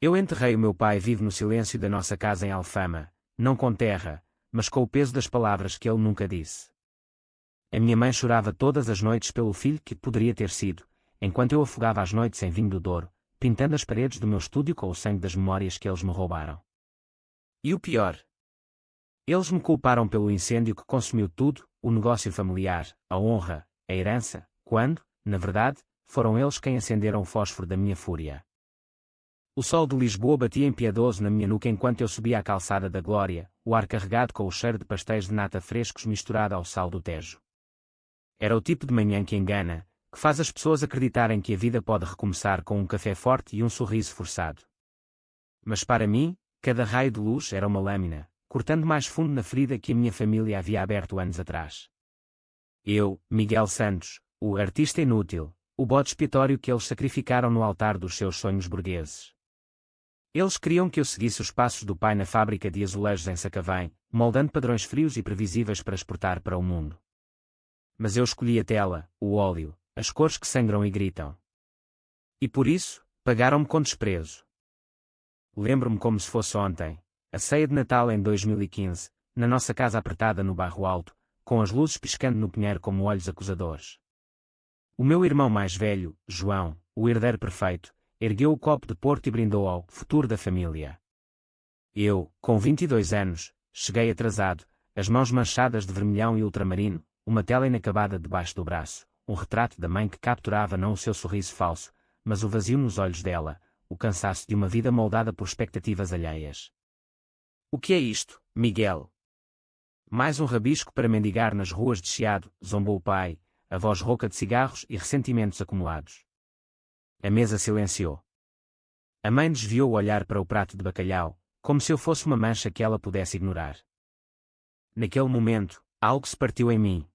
Eu enterrei o meu pai vivo no silêncio da nossa casa em Alfama, não com terra, mas com o peso das palavras que ele nunca disse. A minha mãe chorava todas as noites pelo filho que poderia ter sido, enquanto eu afogava as noites em vinho do Douro, pintando as paredes do meu estúdio com o sangue das memórias que eles me roubaram. E o pior? Eles me culparam pelo incêndio que consumiu tudo, o negócio familiar, a honra, a herança, quando, na verdade, foram eles quem acenderam o fósforo da minha fúria. O sol de Lisboa batia impiedoso na minha nuca enquanto eu subia a calçada da Glória, o ar carregado com o cheiro de pastéis de nata frescos misturado ao sal do Tejo. Era o tipo de manhã que engana, que faz as pessoas acreditarem que a vida pode recomeçar com um café forte e um sorriso forçado. Mas para mim, cada raio de luz era uma lâmina, cortando mais fundo na ferida que a minha família havia aberto anos atrás. Eu, Miguel Santos, o artista inútil, o bode expiatório que eles sacrificaram no altar dos seus sonhos burgueses. Eles queriam que eu seguisse os passos do pai na fábrica de azulejos em Sacavém, moldando padrões frios e previsíveis para exportar para o mundo. Mas eu escolhi a tela, o óleo, as cores que sangram e gritam. E por isso, pagaram-me com desprezo. Lembro-me como se fosse ontem, a ceia de Natal em 2015, na nossa casa apertada no Bairro Alto, com as luzes piscando no pinheiro como olhos acusadores. O meu irmão mais velho, João, o herdeiro perfeito, ergueu o copo de Porto e brindou ao futuro da família. Eu, com 22 anos, cheguei atrasado, as mãos manchadas de vermelhão e ultramarino, uma tela inacabada debaixo do braço, um retrato da mãe que capturava não o seu sorriso falso, mas o vazio nos olhos dela, o cansaço de uma vida moldada por expectativas alheias. O que é isto, Miguel? Mais um rabisco para mendigar nas ruas de Chiado, zombou o pai, a voz rouca de cigarros e ressentimentos acumulados. A mesa silenciou. A mãe desviou o olhar para o prato de bacalhau, como se eu fosse uma mancha que ela pudesse ignorar. Naquele momento, algo se partiu em mim.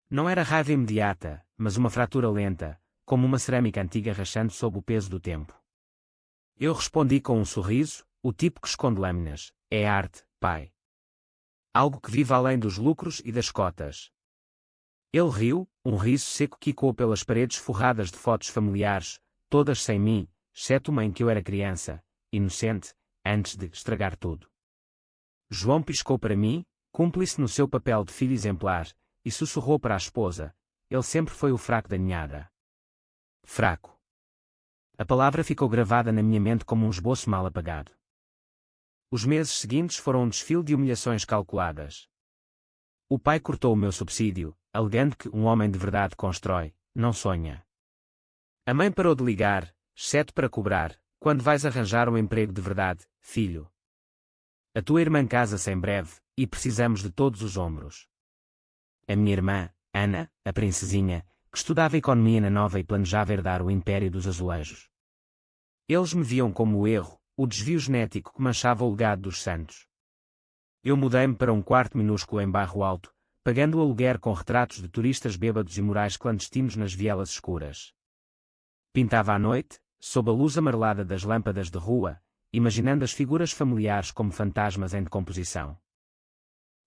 Não era raiva imediata, mas uma fratura lenta, como uma cerâmica antiga rachando sob o peso do tempo. Eu respondi com um sorriso, o tipo que esconde lâminas: é arte, pai. Algo que vive além dos lucros e das cotas. Ele riu, um riso seco que ecoou pelas paredes forradas de fotos familiares, todas sem mim, exceto uma em que eu era criança, inocente, antes de estragar tudo. João piscou para mim, cúmplice no seu papel de filho exemplar, e sussurrou para a esposa: ele sempre foi o fraco da ninhada. Fraco. A palavra ficou gravada na minha mente como um esboço mal apagado. Os meses seguintes foram um desfile de humilhações calculadas. O pai cortou o meu subsídio, alegando que um homem de verdade constrói, não sonha. A mãe parou de ligar, exceto para cobrar: quando vais arranjar um emprego de verdade, filho? A tua irmã casa-se em breve, e precisamos de todos os ombros. A minha irmã, Ana, a princesinha, que estudava economia na Nova e planejava herdar o império dos azulejos. Eles me viam como o erro, o desvio genético que manchava o legado dos Santos. Eu mudei-me para um quarto minúsculo em Bairro Alto, pagando o aluguer com retratos de turistas bêbados e morais clandestinos nas vielas escuras. Pintava à noite, sob a luz amarelada das lâmpadas de rua, imaginando as figuras familiares como fantasmas em decomposição.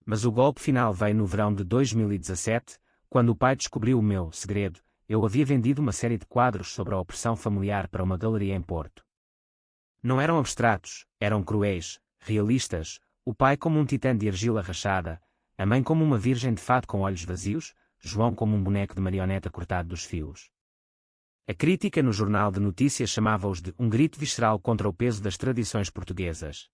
Mas o golpe final veio no verão de 2017, quando o pai descobriu o meu segredo: eu havia vendido uma série de quadros sobre a opressão familiar para uma galeria em Porto. Não eram abstratos, eram cruéis, realistas, o pai como um titã de argila rachada, a mãe como uma virgem de fato com olhos vazios, João como um boneco de marioneta cortado dos fios. A crítica no jornal de notícias chamava-os de um grito visceral contra o peso das tradições portuguesas.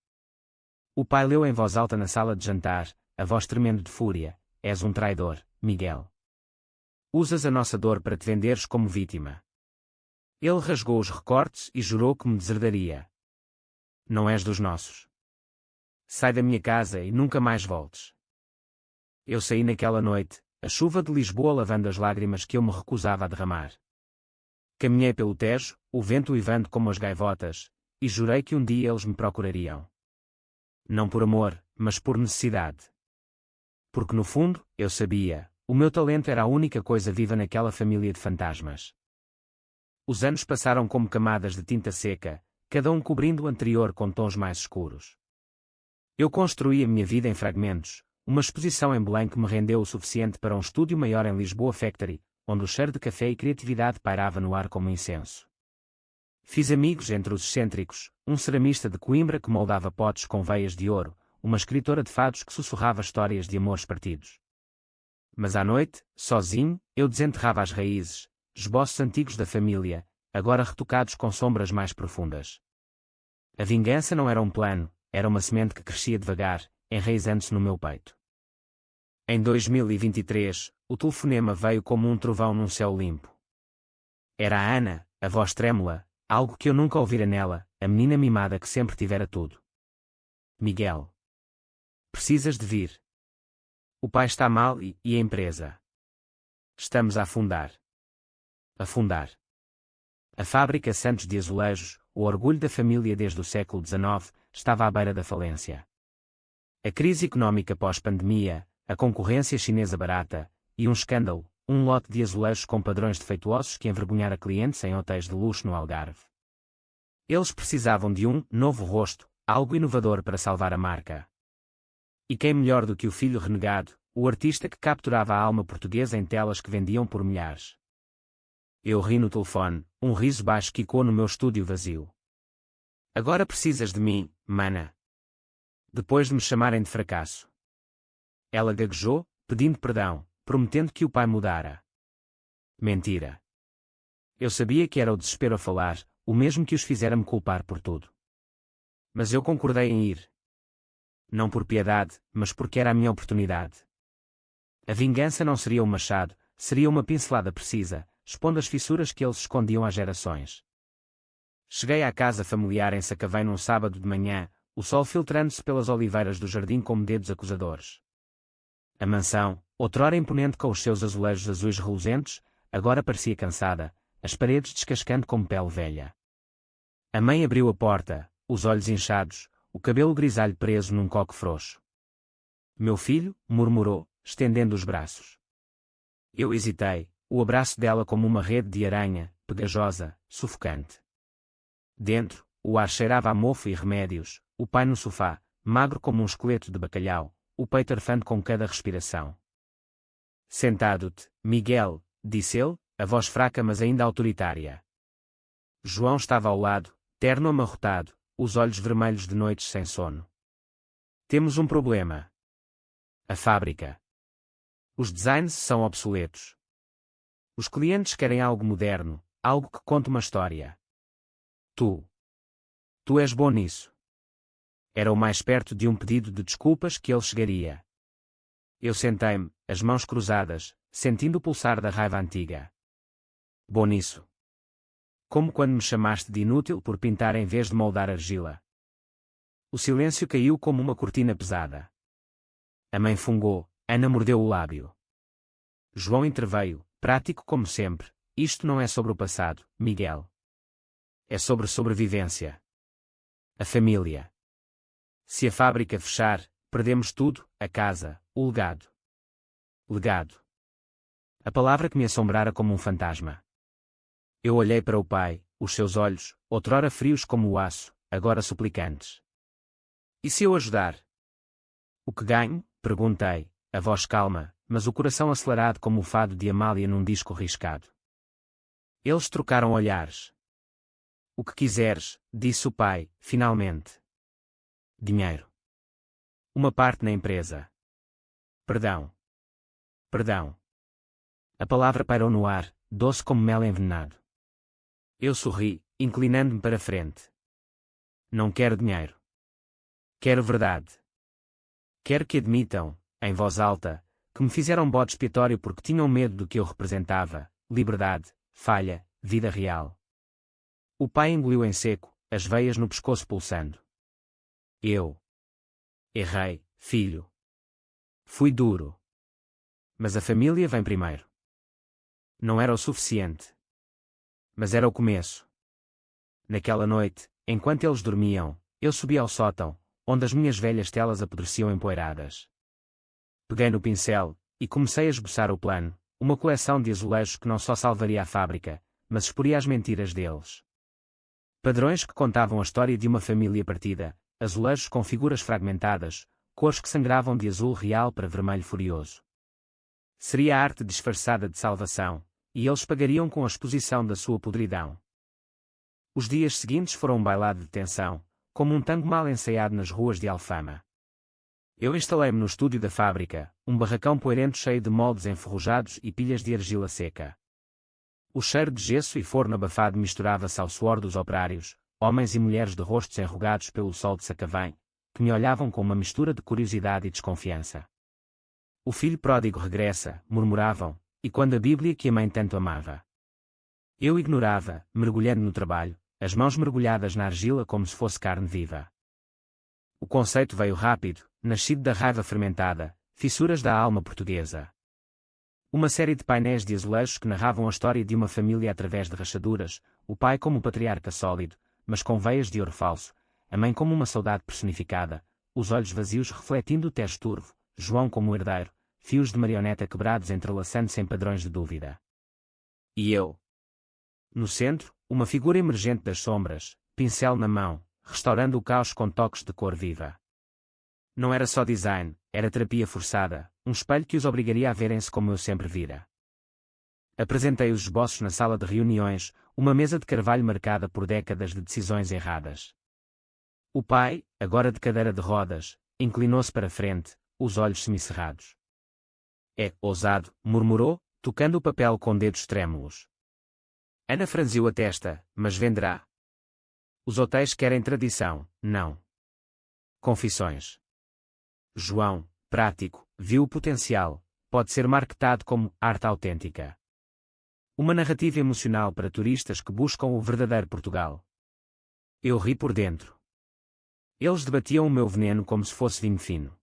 O pai leu em voz alta na sala de jantar, a voz tremendo de fúria: és um traidor, Miguel. Usas a nossa dor para te venderes como vítima. Ele rasgou os recortes e jurou que me deserdaria. Não és dos nossos. Sai da minha casa e nunca mais voltes. Eu saí naquela noite, a chuva de Lisboa lavando as lágrimas que eu me recusava a derramar. Caminhei pelo Tejo, o vento uivando como as gaivotas, e jurei que um dia eles me procurariam. Não por amor, mas por necessidade. Porque no fundo, eu sabia, o meu talento era a única coisa viva naquela família de fantasmas. Os anos passaram como camadas de tinta seca, cada um cobrindo o anterior com tons mais escuros. Eu construí a minha vida em fragmentos, uma exposição em Belém que me rendeu o suficiente para um estúdio maior em Lisboa Factory, onde o cheiro de café e criatividade pairava no ar como incenso. Fiz amigos entre os excêntricos, um ceramista de Coimbra que moldava potes com veias de ouro, uma escritora de fados que sussurrava histórias de amores partidos. Mas à noite, sozinho, eu desenterrava as raízes, esboços antigos da família, agora retocados com sombras mais profundas. A vingança não era um plano, era uma semente que crescia devagar, enraizando-se no meu peito. Em 2023, o telefonema veio como um trovão num céu limpo. Era a Ana, a voz trêmula, algo que eu nunca ouvira nela, a menina mimada que sempre tivera tudo. Miguel. Precisas de vir. O pai está mal e a empresa. Estamos a afundar. Afundar. A fábrica Santos de Azulejos, o orgulho da família desde o século XIX, estava à beira da falência. A crise económica pós-pandemia, a concorrência chinesa barata, e um escândalo, um lote de azulejos com padrões defeituosos que envergonhara clientes em hotéis de luxo no Algarve. Eles precisavam de um novo rosto, algo inovador para salvar a marca. E quem melhor do que o filho renegado, o artista que capturava a alma portuguesa em telas que vendiam por milhares. Eu ri no telefone, um riso baixo quicou no meu estúdio vazio. Agora precisas de mim, mana. Depois de me chamarem de fracasso. Ela gaguejou, pedindo perdão, prometendo que o pai mudara. Mentira. Eu sabia que era o desespero a falar, o mesmo que os fizera me culpar por tudo. Mas eu concordei em ir. Não por piedade, mas porque era a minha oportunidade. A vingança não seria um machado, seria uma pincelada precisa, expondo as fissuras que eles escondiam há gerações. Cheguei à casa familiar em Sacavém num sábado de manhã, o sol filtrando-se pelas oliveiras do jardim como dedos acusadores. A mansão, outrora imponente com os seus azulejos azuis reluzentes, agora parecia cansada, as paredes descascando como pele velha. A mãe abriu a porta, os olhos inchados, o cabelo grisalho preso num coque frouxo. Meu filho, murmurou, estendendo os braços. Eu hesitei, o abraço dela como uma rede de aranha, pegajosa, sufocante. Dentro, o ar cheirava a mofo e remédios, o pai no sofá, magro como um esqueleto de bacalhau, o peito arfando com cada respiração. Sentado-te, Miguel, disse ele, a voz fraca mas ainda autoritária. João estava ao lado, terno amarrotado, os olhos vermelhos de noites sem sono. Temos um problema. A fábrica. Os designs são obsoletos. Os clientes querem algo moderno, algo que conte uma história. Tu és bom nisso. Era o mais perto de um pedido de desculpas que ele chegaria. Eu sentei-me, as mãos cruzadas, sentindo o pulsar da raiva antiga. Bom nisso. Como quando me chamaste de inútil por pintar em vez de moldar argila. O silêncio caiu como uma cortina pesada. A mãe fungou, Ana mordeu o lábio. João interveio, prático como sempre. Isto não é sobre o passado, Miguel. É sobre sobrevivência. A família. Se a fábrica fechar, perdemos tudo, a casa, o legado. Legado. A palavra que me assombrara como um fantasma. Eu olhei para o pai, os seus olhos, outrora frios como o aço, agora suplicantes. E se eu ajudar? O que ganho? Perguntei, a voz calma, mas o coração acelerado como o fado de Amália num disco riscado. Eles trocaram olhares. O que quiseres, disse o pai, finalmente. Dinheiro. Uma parte na empresa. Perdão. Perdão. A palavra pairou no ar, doce como mel envenenado. Eu sorri, inclinando-me para a frente. Não quero dinheiro. Quero verdade. Quero que admitam, em voz alta, que me fizeram bode expiatório porque tinham medo do que eu representava, liberdade, falha, vida real. O pai engoliu em seco, as veias no pescoço pulsando. Eu errei, filho. Fui duro. Mas a família vem primeiro. Não era o suficiente. Mas era o começo. Naquela noite, enquanto eles dormiam, eu subi ao sótão, onde as minhas velhas telas apodreciam empoeiradas. Peguei no pincel, e comecei a esboçar o plano, uma coleção de azulejos que não só salvaria a fábrica, mas exporia as mentiras deles. Padrões que contavam a história de uma família partida, azulejos com figuras fragmentadas, cores que sangravam de azul real para vermelho furioso. Seria a arte disfarçada de salvação, e eles pagariam com a exposição da sua podridão. Os dias seguintes foram um bailado de tensão, como um tango mal ensaiado nas ruas de Alfama. Eu instalei-me no estúdio da fábrica, um barracão poeirento cheio de moldes enferrujados e pilhas de argila seca. O cheiro de gesso e forno abafado misturava-se ao suor dos operários, homens e mulheres de rostos enrugados pelo sol de Sacavém, que me olhavam com uma mistura de curiosidade e desconfiança. O filho pródigo regressa, murmuravam, e quando a Bíblia que a mãe tanto amava? Eu ignorava, mergulhando no trabalho, as mãos mergulhadas na argila como se fosse carne viva. O conceito veio rápido, nascido da raiva fermentada, fissuras da alma portuguesa. Uma série de painéis de azulejos que narravam a história de uma família através de rachaduras, o pai como patriarca sólido, mas com veias de ouro falso, a mãe como uma saudade personificada, os olhos vazios refletindo o tez turvo, João como herdeiro, fios de marioneta quebrados entrelaçando-se em padrões de dúvida. E eu? No centro, uma figura emergente das sombras, pincel na mão, restaurando o caos com toques de cor viva. Não era só design, era terapia forçada, um espelho que os obrigaria a verem-se como eu sempre vira. Apresentei os esboços na sala de reuniões, uma mesa de carvalho marcada por décadas de decisões erradas. O pai, agora de cadeira de rodas, inclinou-se para a frente, os olhos semicerrados. É ousado, murmurou, tocando o papel com dedos trêmulos. Ana franziu a testa, mas venderá. Os hotéis querem tradição, não confissões. João, prático, viu o potencial, pode ser marketado como arte autêntica. Uma narrativa emocional para turistas que buscam o verdadeiro Portugal. Eu ri por dentro. Eles debatiam o meu veneno como se fosse vinho fino.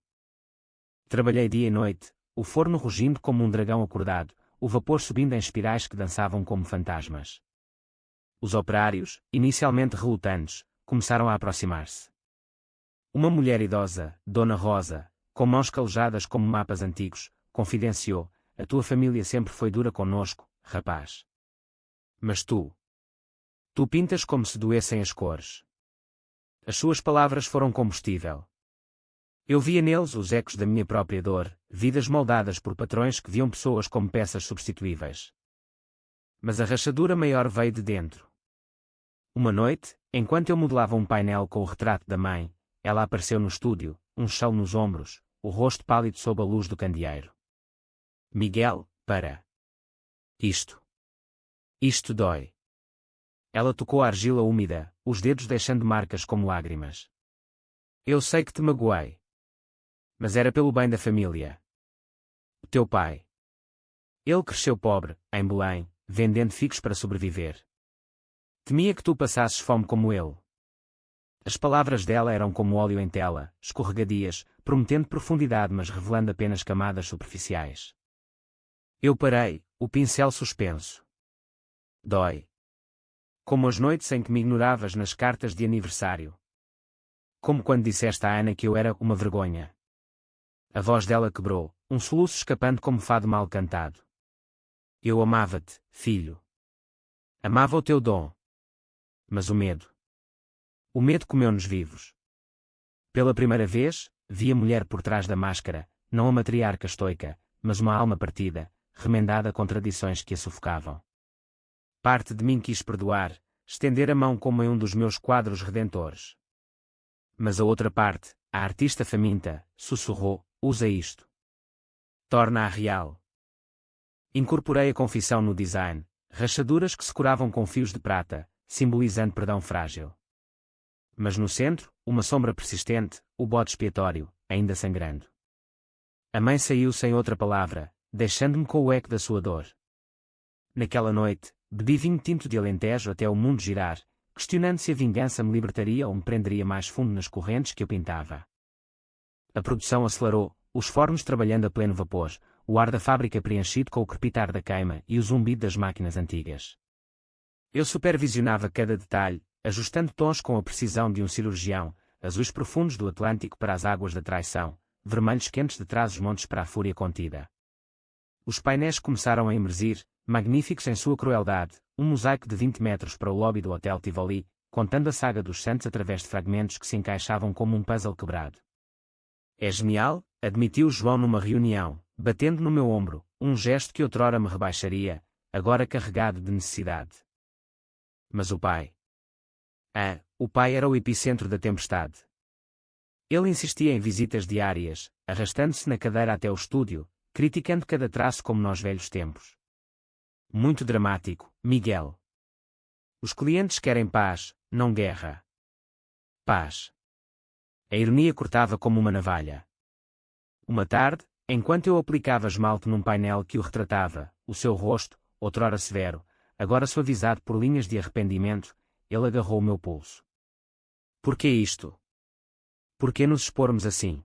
Trabalhei dia e noite, o forno rugindo como um dragão acordado, o vapor subindo em espirais que dançavam como fantasmas. Os operários, inicialmente relutantes, começaram a aproximar-se. Uma mulher idosa, Dona Rosa, com mãos calejadas como mapas antigos, confidenciou: a tua família sempre foi dura conosco, rapaz. Mas tu pintas como se doessem as cores. As suas palavras foram combustível. Eu via neles os ecos da minha própria dor, vidas moldadas por patrões que viam pessoas como peças substituíveis. Mas a rachadura maior veio de dentro. Uma noite, enquanto eu modelava um painel com o retrato da mãe, ela apareceu no estúdio, um chão nos ombros, o rosto pálido sob a luz do candeeiro. Miguel, para. Isto dói. Ela tocou a argila úmida, os dedos deixando marcas como lágrimas. Eu sei que te magoei. Mas era pelo bem da família. O teu pai. Ele cresceu pobre, em Belém, vendendo figos para sobreviver. Temia que tu passasses fome como ele. As palavras dela eram como óleo em tela, escorregadias, prometendo profundidade mas revelando apenas camadas superficiais. Eu parei, o pincel suspenso. Dói. Como as noites em que me ignoravas nas cartas de aniversário. Como quando disseste à Ana que eu era uma vergonha. A voz dela quebrou, um soluço escapando como fado mal cantado. Eu amava-te, filho. Amava o teu dom. Mas o medo. O medo comeu-nos vivos. Pela primeira vez, vi a mulher por trás da máscara, não a matriarca estoica, mas uma alma partida, remendada com tradições que a sufocavam. Parte de mim quis perdoar, estender a mão como em um dos meus quadros redentores. Mas a outra parte, a artista faminta, sussurrou: usa isto. Torna-a real. Incorporei a confissão no design, rachaduras que se curavam com fios de prata, simbolizando perdão frágil. Mas no centro, uma sombra persistente, o bode expiatório, ainda sangrando. A mãe saiu sem outra palavra, deixando-me com o eco da sua dor. Naquela noite, bebi vinho tinto de Alentejo até o mundo girar, questionando se a vingança me libertaria ou me prenderia mais fundo nas correntes que eu pintava. A produção acelerou, os fornos trabalhando a pleno vapor, o ar da fábrica preenchido com o crepitar da queima e o zumbido das máquinas antigas. Eu supervisionava cada detalhe, ajustando tons com a precisão de um cirurgião, azuis profundos do Atlântico para as águas da traição, vermelhos quentes de trás os montes para a fúria contida. Os painéis começaram a emergir, magníficos em sua crueldade, um mosaico de 20 metros para o lobby do Hotel Tivoli, contando a saga dos santos através de fragmentos que se encaixavam como um puzzle quebrado. É genial, admitiu João numa reunião, batendo no meu ombro, um gesto que outrora me rebaixaria, agora carregado de necessidade. Mas o pai. O pai era o epicentro da tempestade. Ele insistia em visitas diárias, arrastando-se na cadeira até o estúdio, criticando cada traço como nos velhos tempos. Muito dramático, Miguel. Os clientes querem paz, não guerra. Paz. A ironia cortava como uma navalha. Uma tarde, enquanto eu aplicava esmalte num painel que o retratava, o seu rosto, outrora severo, agora suavizado por linhas de arrependimento, ele agarrou o meu pulso. Por que isto? Por que nos expormos assim?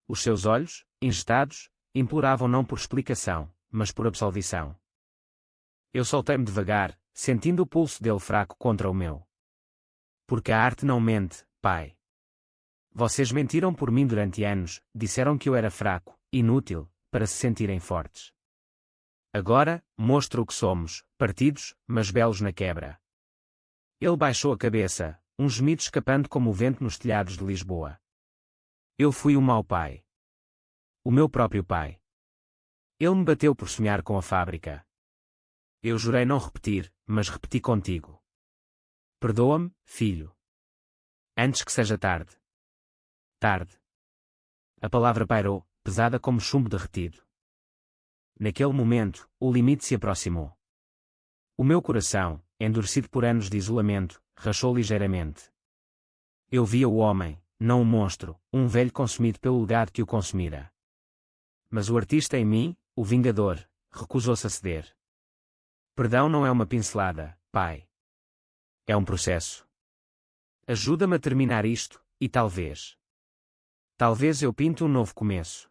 Os seus olhos, ingestados, imploravam não por explicação, mas por absolvição. Eu soltei-me devagar, sentindo o pulso dele fraco contra o meu. Porque a arte não mente, pai. Vocês mentiram por mim durante anos, disseram que eu era fraco, inútil, para se sentirem fortes. Agora, mostro o que somos, partidos, mas belos na quebra. Ele baixou a cabeça, um gemido escapando como o vento nos telhados de Lisboa. Eu fui um mau pai. O meu próprio pai. Ele me bateu por sonhar com a fábrica. Eu jurei não repetir, mas repeti contigo. Perdoa-me, filho. Antes que seja tarde. Tarde. A palavra pairou, pesada como chumbo derretido. Naquele momento, o limite se aproximou. O meu coração, endurecido por anos de isolamento, rachou ligeiramente. Eu via o homem, não o monstro, um velho consumido pelo legado que o consumira. Mas o artista em mim, o vingador, recusou-se a ceder. Perdão não é uma pincelada, pai. É um processo. Ajuda-me a terminar isto, e talvez eu pinte um novo começo.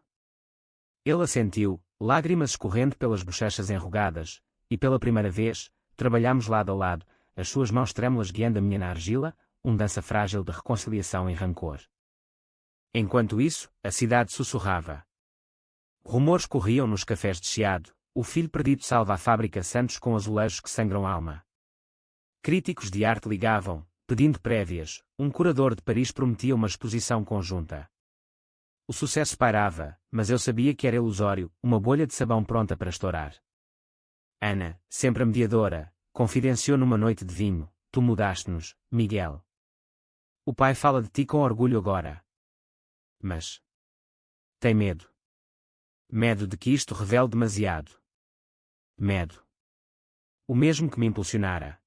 Ele assentiu, lágrimas escorrendo pelas bochechas enrugadas, e pela primeira vez, trabalhámos lado a lado, as suas mãos trêmulas guiando a minha na argila, dança frágil de reconciliação e rancor. Enquanto isso, a cidade sussurrava. Rumores corriam nos cafés de Chiado, o filho perdido salva a fábrica Santos com azulejos que sangram alma. Críticos de arte ligavam, pedindo prévias, um curador de Paris prometia uma exposição conjunta. O sucesso pairava, mas eu sabia que era ilusório, uma bolha de sabão pronta para estourar. Ana, sempre a mediadora, confidenciou numa noite de vinho, tu mudaste-nos, Miguel. O pai fala de ti com orgulho agora. Mas tem medo. Medo de que isto revele demasiado. Medo. O mesmo que me impulsionara.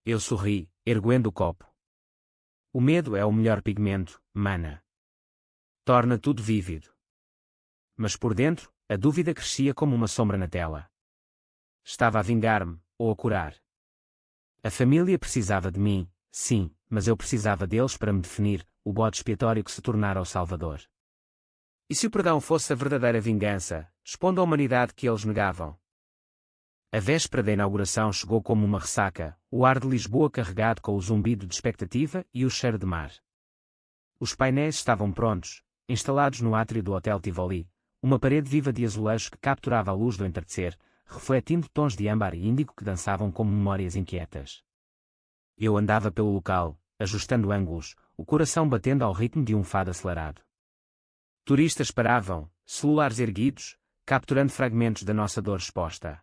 Eu sorri, erguendo o copo. O medo é o melhor pigmento, mana. Torna tudo vívido. Mas por dentro, a dúvida crescia como uma sombra na tela. Estava a vingar-me, ou a curar. A família precisava de mim, sim, mas eu precisava deles para me definir, o bode expiatório que se tornara o Salvador. E se o perdão fosse a verdadeira vingança, expondo a humanidade que eles negavam? A véspera da inauguração chegou como uma ressaca, o ar de Lisboa carregado com o zumbido de expectativa e o cheiro de mar. Os painéis estavam prontos, instalados no átrio do Hotel Tivoli, uma parede viva de azulejos que capturava a luz do entardecer, refletindo tons de âmbar e índigo que dançavam como memórias inquietas. Eu andava pelo local, ajustando ângulos, o coração batendo ao ritmo de um fado acelerado. Turistas paravam, celulares erguidos, capturando fragmentos da nossa dor exposta.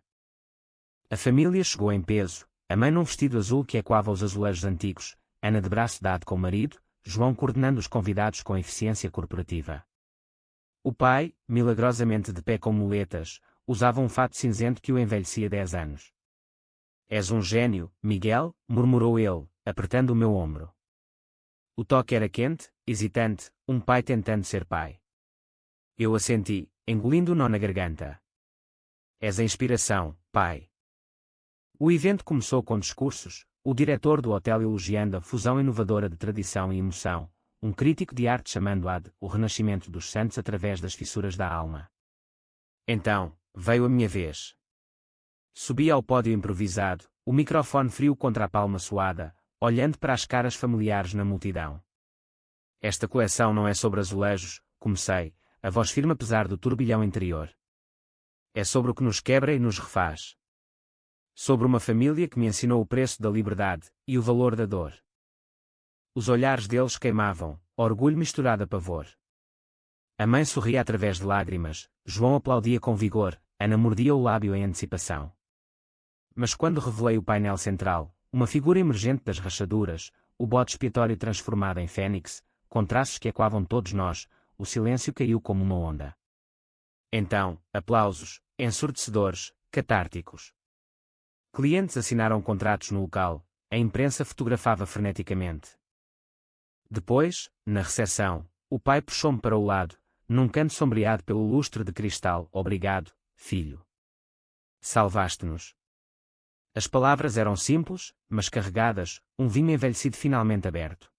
A família chegou em peso, a mãe num vestido azul que ecoava os azulejos antigos, Ana de braço dado com o marido, João coordenando os convidados com eficiência corporativa. O pai, milagrosamente de pé com muletas, usava um fato cinzento que o envelhecia 10 anos. És um gênio, Miguel, murmurou ele, apertando o meu ombro. O toque era quente, hesitante, um pai tentando ser pai. Eu assenti, engolindo o nó na garganta. És a inspiração, pai. O evento começou com discursos, o diretor do hotel elogiando a fusão inovadora de tradição e emoção, um crítico de arte chamando-a de o renascimento dos santos através das fissuras da alma. Então, veio a minha vez. Subi ao pódio improvisado, o microfone frio contra a palma suada, olhando para as caras familiares na multidão. Esta coleção não é sobre azulejos, comecei, a voz firme apesar do turbilhão interior. É sobre o que nos quebra e nos refaz. Sobre uma família que me ensinou o preço da liberdade, e o valor da dor. Os olhares deles queimavam, orgulho misturado a pavor. A mãe sorria através de lágrimas, João aplaudia com vigor, Ana mordia o lábio em antecipação. Mas quando revelei o painel central, uma figura emergente das rachaduras, o bode expiatório transformado em fênix, com traços que ecoavam todos nós, o silêncio caiu como uma onda. Então, aplausos, ensurdecedores, catárticos. Clientes assinaram contratos no local, a imprensa fotografava freneticamente. Depois, na recepção, o pai puxou-me para o lado, num canto sombreado pelo lustre de cristal. Obrigado, filho. Salvaste-nos. As palavras eram simples, mas carregadas, um vinho envelhecido finalmente aberto.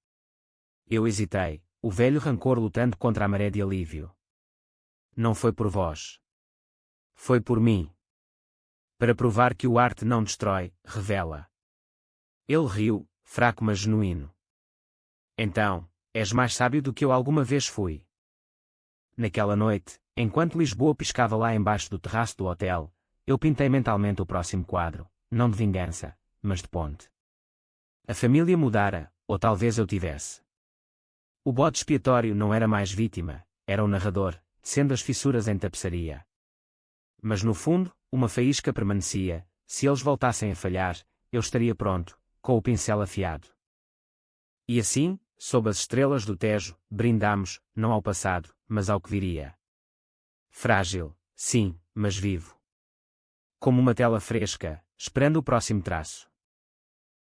Eu hesitei, o velho rancor lutando contra a maré de alívio. Não foi por vós. Foi por mim. Para provar que o arte não destrói, revela. Ele riu, fraco mas genuíno. Então, és mais sábio do que eu alguma vez fui. Naquela noite, enquanto Lisboa piscava lá embaixo do terraço do hotel, eu pintei mentalmente o próximo quadro, não de vingança, mas de ponte. A família mudara, ou talvez eu tivesse. O bode expiatório não era mais vítima, era o narrador, tecendo as fissuras em tapeçaria. Mas no fundo, uma faísca permanecia, se eles voltassem a falhar, eu estaria pronto, com o pincel afiado. E assim, sob as estrelas do Tejo, brindamos, não ao passado, mas ao que viria. Frágil, sim, mas vivo. Como uma tela fresca, esperando o próximo traço.